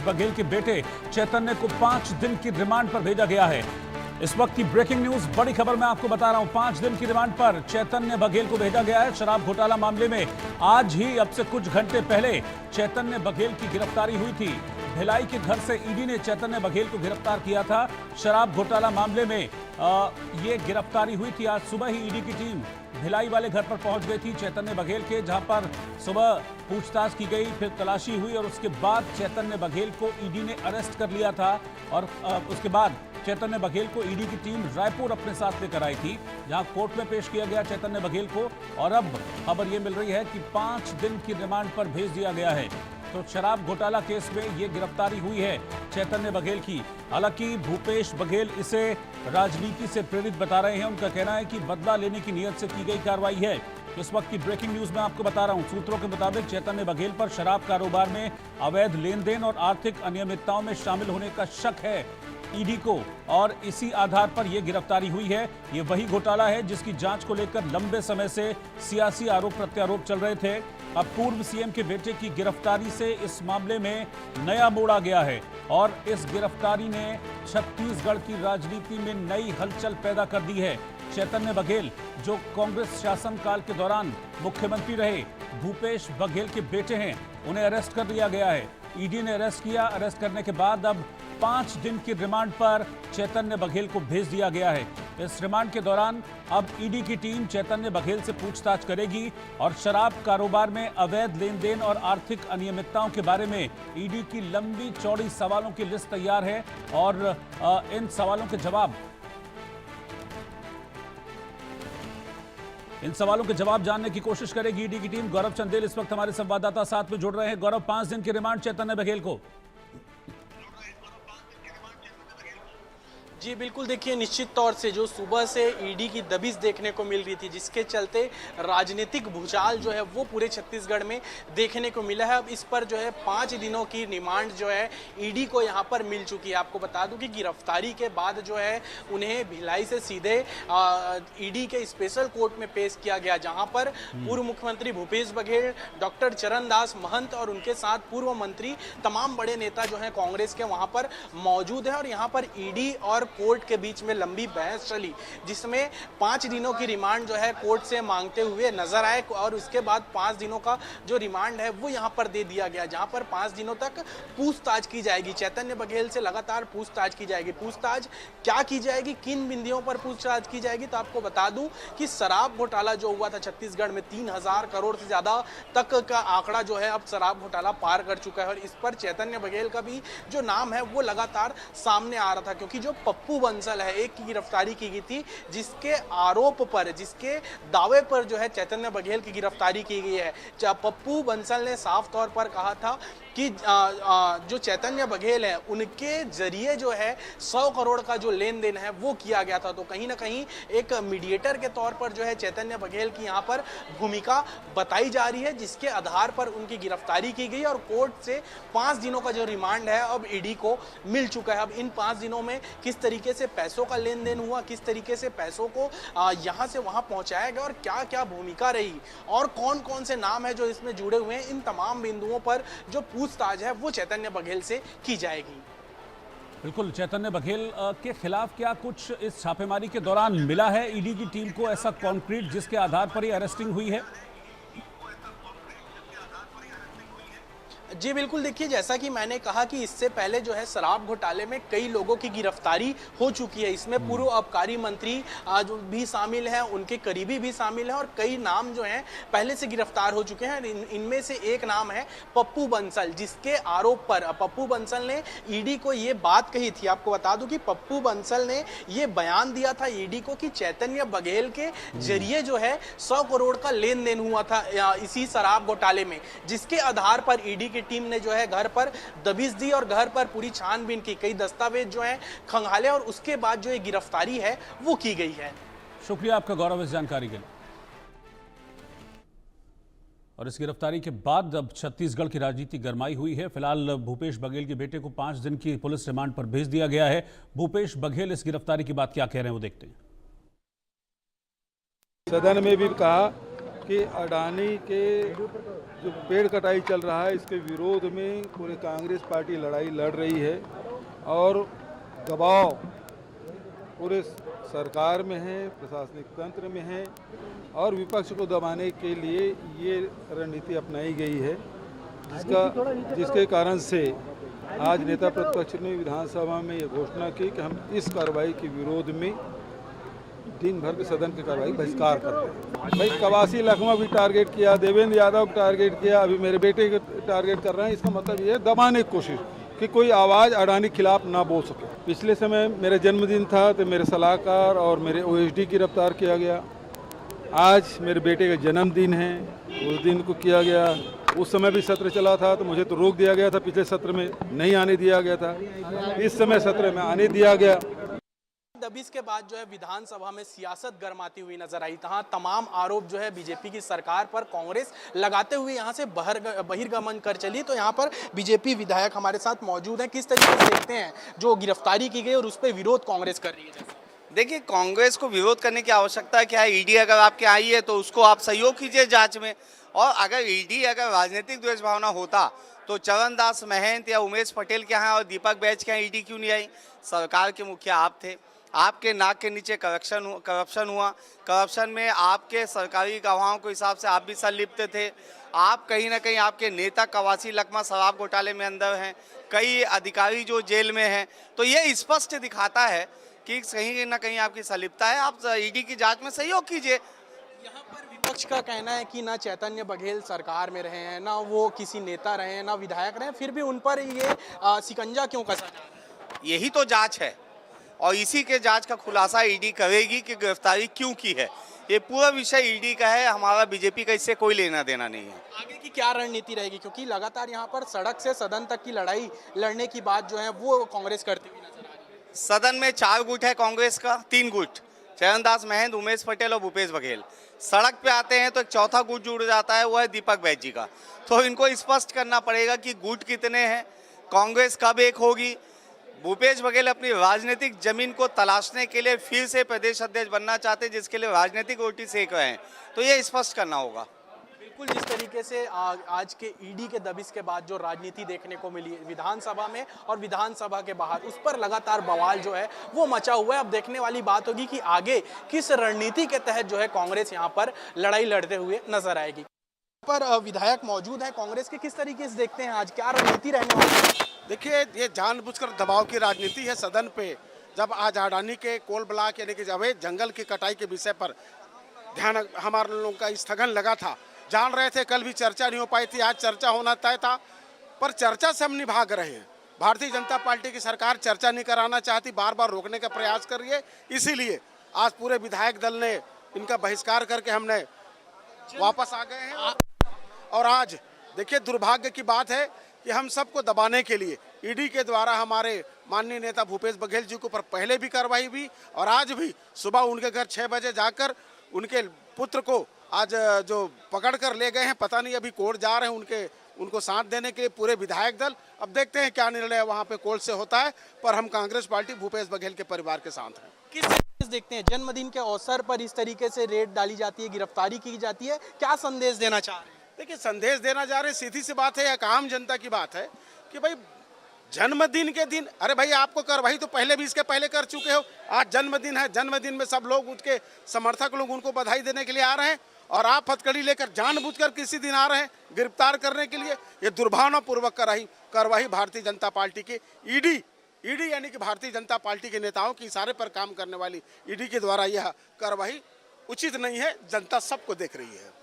बघेल के बेटे चैतन्य को 5 दिन की रिमांड पर भेजा गया है। इस वक्त की ब्रेकिंग न्यूज, बड़ी खबर मैं आपको बता रहा हूं। 5 दिन की रिमांड पर चैतन्य बघेल को भेजा गया है। शराब घोटाला मामले में आज ही, अब से कुछ घंटे पहले, चैतन्य बघेल की गिरफ्तारी हुई थी। भिलाई के घर से ईडी ने चैतन्य बघेल को गिरफ्तार किया था। शराब घोटाला मामले में ये गिरफ्तारी हुई थी। आज सुबह ही ईडी की टीम भिलाई वाले घर पर पहुंच गई थी चैतन्य बघेल के, जहां पर सुबह पूछताछ की गई, फिर तलाशी हुई और उसके बाद चैतन्य बघेल को ईडी ने अरेस्ट कर लिया था। और उसके बाद चैतन्य बघेल को ईडी की टीम रायपुर अपने साथ लेकर आई थी, जहां कोर्ट में पेश किया गया चैतन्य बघेल को। और अब खबर यह मिल रही है कि 5 दिन की रिमांड पर भेज दिया गया है। तो शराब घोटाला केस में ये गिरफ्तारी हुई है चैतन्य बघेल की। हालांकि भूपेश बघेल इसे राजनीति से प्रेरित बता रहे हैं। उनका कहना है कि बदला लेने की नीयत से की गई कार्रवाई है। इस वक्त की ब्रेकिंग न्यूज में आपको बता रहा हूं। सूत्रों के मुताबिक चैतन्य बघेल पर शराब कारोबार में अवैध लेन देन और आर्थिक अनियमितताओं में शामिल होने का शक है ईडी को, और इसी आधार पर यह गिरफ्तारी हुई है। ये वही घोटाला है जिसकी जांच को लेकर लंबे समय से सियासी आरोप प्रत्यारोप चल रहे थे। अब पूर्व सीएम के बेटे की गिरफ्तारी से इस मामले में नया मोड़ आ गया है और इस गिरफ्तारी ने छत्तीसगढ़ की राजनीति में नई हलचल पैदा कर दी है। चैतन्य बघेल, जो कांग्रेस शासनकाल के दौरान मुख्यमंत्री रहे, भूपेश बघेल के बेटे हैं, उन्हें अरेस्ट कर लिया गया है। ईडी ने अरेस्ट किया। अरेस्ट करने के बाद अब 5 दिन की रिमांड पर चैतन्य बघेल को भेज दिया गया है। इस रिमांड के दौरान अब ईडी की टीम चैतन्य बघेल से पूछताछ करेगी और शराब कारोबार में अवैध लेन देन और आर्थिक अनियमितताओं के बारे में ईडी की लंबी चौड़ी सवालों की लिस्ट तैयार है। और इन सवालों के जवाब जानने की कोशिश करेगी ईडी की टीम। गौरव चंदेल इस वक्त हमारे संवाददाता साथ में जुड़ रहे हैं। गौरव, 5 दिन की रिमांड चैतन्य बघेल को। जी बिल्कुल, देखिए निश्चित तौर से जो सुबह से ईडी की दबिश देखने को मिल रही थी, जिसके चलते राजनीतिक भूचाल जो है वो पूरे छत्तीसगढ़ में देखने को मिला है। अब इस पर जो है 5 दिनों की रिमांड जो है ईडी को यहाँ पर मिल चुकी है। आपको बता दूं कि गिरफ्तारी के बाद जो है उन्हें भिलाई से सीधे ईडी के स्पेशल कोर्ट में पेश किया गया, जहाँ पर पूर्व मुख्यमंत्री भूपेश बघेल, डॉक्टर चरणदास महंत और उनके साथ पूर्व मंत्री, तमाम बड़े नेता जो है कांग्रेस के वहाँ पर मौजूद है। और यहाँ पर ईडी और कोर्ट के बीच में लंबी बहस चली, जिसमें 5 दिनों की रिमांड जो है कोर्ट से मांगते हुए नजर आए। और उसके बाद 5 दिनों का जो रिमांड है वो यहां पर दे दिया गया, जहां पर 5 दिनों तक पूछताछ की जाएगी। चैतन्य बघेल से लगातार पूछताछ की जाएगी। पूछताछ क्या की जाएगी, किन बिंदियों पर पूछताछ की जाएगी, तो आपको बता दूं कि शराब घोटाला जो हुआ था छत्तीसगढ़ में, 3000 करोड़ से ज्यादा तक का आंकड़ा जो है अब शराब घोटाला पार कर चुका है। और इस पर चैतन्य बघेल का भी जो नाम है वो लगातार सामने आ रहा था, क्योंकि जो पप्पू बंसल है, एक की गिरफ्तारी की गई थी, जिसके आरोप पर, जिसके दावे पर जो है चैतन्य बघेल की गिरफ्तारी की गई है। पप्पू बंसल ने साफ तौर पर कहा था कि जो चैतन्य बघेल है उनके जरिए जो है 100 करोड़ का जो लेन देन है वो किया गया था। तो कहीं ना कहीं एक मीडिएटर के तौर पर जो है चैतन्य बघेल की यहाँ पर भूमिका बताई जा रही है, जिसके आधार पर उनकी गिरफ्तारी की गई। और कोर्ट से 5 दिनों का जो रिमांड है अब ईडी को मिल चुका है। अब इन 5 दिनों में किस तरीके से पैसों का लेन देन हुआ, किस तरीके से पैसों को यहाँ से वहाँ पहुँचाया गया और क्या क्या भूमिका रही और कौन कौन से नाम है जो इसमें जुड़े हुए हैं, इन तमाम बिंदुओं पर जो पूछताछ है वो चैतन्य बघेल से की जाएगी। बिल्कुल, चैतन्य बघेल के खिलाफ क्या कुछ इस छापेमारी के दौरान मिला है ईडी की टीम को, ऐसा कॉन्क्रीट जिसके आधार पर ये अरेस्टिंग हुई है? जी बिल्कुल, देखिए जैसा कि मैंने कहा कि इससे पहले जो है शराब घोटाले में कई लोगों की गिरफ्तारी हो चुकी है। इसमें पूर्व आबकारी मंत्री जो भी शामिल हैं, उनके करीबी भी शामिल हैं और कई नाम जो हैं पहले से गिरफ्तार हो चुके हैं। इनमें से एक नाम है पप्पू बंसल, जिसके आरोप पर पप्पू बंसल ने ईडी को ये बात कही थी। आपको बता दूं कि पप्पू बंसल ने ये बयान दिया था ईडी को कि चैतन्य बघेल के जरिए जो है 100 करोड़ का लेन देन हुआ था इसी शराब घोटाले में, जिसके आधार पर ईडी की टीम ने जो है घर पर दबिश दी और घर पर पूरी छानबीन की, कई दस्तावेज जो हैं खंगाले और उसके बाद जो ये गिरफ्तारी है वो की गई है। शुक्रिया आपका गौरव इस जानकारी के लिए। और इस गिरफ्तारी के बाद अब छत्तीसगढ़ की राजनीति गरमाई हुई है। फिलहाल भूपेश बघेल के बेटे को 5 दिन की पुलिस रिमांड पर भेज दिया गया है। भूपेश बघेल इस गिरफ्तारी की बात क्या कह रहे हैं वो देखते हैं। सदन में भी कहा कि अडानी के जो पेड़ कटाई चल रहा है इसके विरोध में पूरे कांग्रेस पार्टी लड़ाई लड़ रही है और दबाव पूरे सरकार में है, प्रशासनिक तंत्र में है और विपक्ष को दबाने के लिए ये रणनीति अपनाई गई है जिसके कारण से आज नेता प्रतिपक्ष ने विधानसभा में ये घोषणा की कि हम इस कार्रवाई के विरोध में दिन भर के सदन की कार्रवाई बहिष्कार करते हैं। भाई कवासी लखमा भी टारगेट किया, देवेंद्र यादव को टारगेट किया, अभी मेरे बेटे को टारगेट कर रहे हैं। इसका मतलब ये है दबाने की कोशिश कि कोई आवाज़ अडानी खिलाफ ना बोल सके। पिछले समय मेरा जन्मदिन था तो मेरे सलाहकार और मेरे OSD गिरफ्तार किया गया। आज मेरे बेटे का जन्मदिन है, उस दिन को किया गया। उस समय भी सत्र चला था तो मुझे तो रोक दिया गया था, पिछले सत्र में नहीं आने दिया गया था, इस समय सत्र में आने दिया गया। दबिश के बाद जो है विधानसभा में सियासत गर्माती हुई नजर आई। तहाँ तमाम आरोप जो है बीजेपी की सरकार पर कांग्रेस लगाते हुए यहाँ से बहिर्गमन कर चली। तो यहाँ पर बीजेपी विधायक हमारे साथ मौजूद हैं। किस तरीके से देखते हैं जो गिरफ्तारी की गई और उस पर विरोध कांग्रेस कर रही है? देखिए, कांग्रेस को विरोध करने की आवश्यकता क्या है? ईडी अगर आपके आई है तो उसको आप सहयोग कीजिए जांच में। और अगर ईडी अगर राजनीतिक द्वेष भावना होता तो चरणदास महंत या उमेश पटेल के यहाँ और दीपक बैच के यहाँ ईडी क्यों नहीं आई? सरकार के मुखिया आप थे, आपके नाक के नीचे करप्शन हुआ। करप्शन में आपके सरकारी गवाहों के हिसाब से आप भी संलिप्त थे। आप कहीं ना कहीं आपके नेता कवासी लखमा शराब घोटाले में अंदर हैं, कई अधिकारी जो जेल में हैं। तो ये स्पष्ट दिखाता है कि कहीं ना कहीं आपकी संलिप्तता है। आप ईडी की जांच में सहयोग कीजिए। यहाँ पर विपक्ष का कहना है कि ना चैतन्य बघेल सरकार में रहे हैं, ना वो किसी नेता रहे हैं, ना विधायक रहे हैं, फिर भी उन पर ये शिकंजा क्यों कसा जा रहा है? यही तो जांच है और इसी के जांच का खुलासा ईडी करेगी कि गिरफ्तारी क्यों की है। ये पूरा विषय ईडी का है, हमारा बीजेपी का इससे कोई लेना देना नहीं है। आगे की क्या रणनीति रहेगी? क्योंकि लगातार यहाँ पर सड़क से सदन तक की लड़ाई लड़ने की बात जो है वो कांग्रेस करती हुई नजर आ रही है। सदन में 4 गुट है कांग्रेस का, 3 गुट चरणदास महंत, उमेश पटेल और भूपेश बघेल। सड़क पे आते हैं तो एक चौथा गुट जुड़ जाता है, वो है दीपक बैच जी का। तो इनको स्पष्ट करना पड़ेगा कि गुट कितने हैं, कांग्रेस कब एक होगी। भूपेश बघेल अपनी राजनीतिक जमीन को तलाशने के लिए फिर से प्रदेश अध्यक्ष बनना चाहते हैं, जिसके लिए राजनीतिक रोटी सेक रहे हैं। तो ये स्पष्ट करना होगा। बिल्कुल, जिस तरीके से आज के ईडी के दबिश के बाद जो राजनीति देखने को मिली विधानसभा में और विधानसभा के बाहर, उस पर लगातार बवाल जो है वो मचा हुआ है। अब देखने वाली बात होगी कि आगे किस रणनीति के तहत जो है कांग्रेस यहाँ पर लड़ाई लड़ते हुए नजर आएगी। पर विधायक मौजूद है कांग्रेस के, किस तरीके से देखते हैं आज क्या रणनीति रहने वाली है? देखिए, ये जानबूझकर दबाव की राजनीति है सदन पे। जब आज अडानी के कोल ब्लॉक यानी कि अवैध जंगल की कटाई के विषय पर ध्यान हमारे लोगों का स्थगन लगा था, जान रहे थे कल भी चर्चा नहीं हो पाई थी, आज चर्चा होना तय था, पर चर्चा से हम नहीं भाग रहे हैं। भारतीय जनता पार्टी की सरकार चर्चा नहीं कराना चाहती, बार बार रोकने का प्रयास कर रही है। इसीलिए आज पूरे विधायक दल ने इनका बहिष्कार करके हमने वापस आ गए हैं। और आज देखिए, दुर्भाग्य की बात है कि हम सबको दबाने के लिए ईडी के द्वारा हमारे माननीय नेता भूपेश बघेल जी के ऊपर पहले भी कार्रवाई हुई और आज भी सुबह उनके घर 6 बजे जाकर उनके पुत्र को आज जो पकड़ कर ले गए हैं, पता नहीं अभी कोर्ट जा रहे हैं उनको साथ देने के लिए पूरे विधायक दल। अब देखते हैं क्या निर्णय वहाँ पे कोर्ट से होता है, पर हम कांग्रेस पार्टी भूपेश बघेल के परिवार के साथ हैं। किस तरीके से देखते हैं जन्मदिन के अवसर पर इस तरीके से रेड डाली जाती है, गिरफ्तारी की जाती है, क्या संदेश देना चाह रहे हैं? देखिए, संदेश देना जा रहे, सीधी सी बात है, एक आम जनता की बात है कि भाई जन्मदिन के दिन, अरे भाई आपको कार्रवाई तो पहले भी इसके पहले कर चुके हो। आज जन्मदिन है, जन्मदिन में सब लोग उसके समर्थक लोग उनको बधाई देने के लिए आ रहे हैं और आप हथकड़ी लेकर जानबूझकर किसी दिन आ रहे हैं गिरफ्तार करने के लिए। ये दुर्भावनापूर्वक कार्रवाई भारतीय जनता पार्टी की ईडी यानी कि भारतीय जनता पार्टी के नेताओं के इशारे पर काम करने वाली ईडी के द्वारा यह कार्रवाई उचित नहीं है। जनता सबको देख रही है।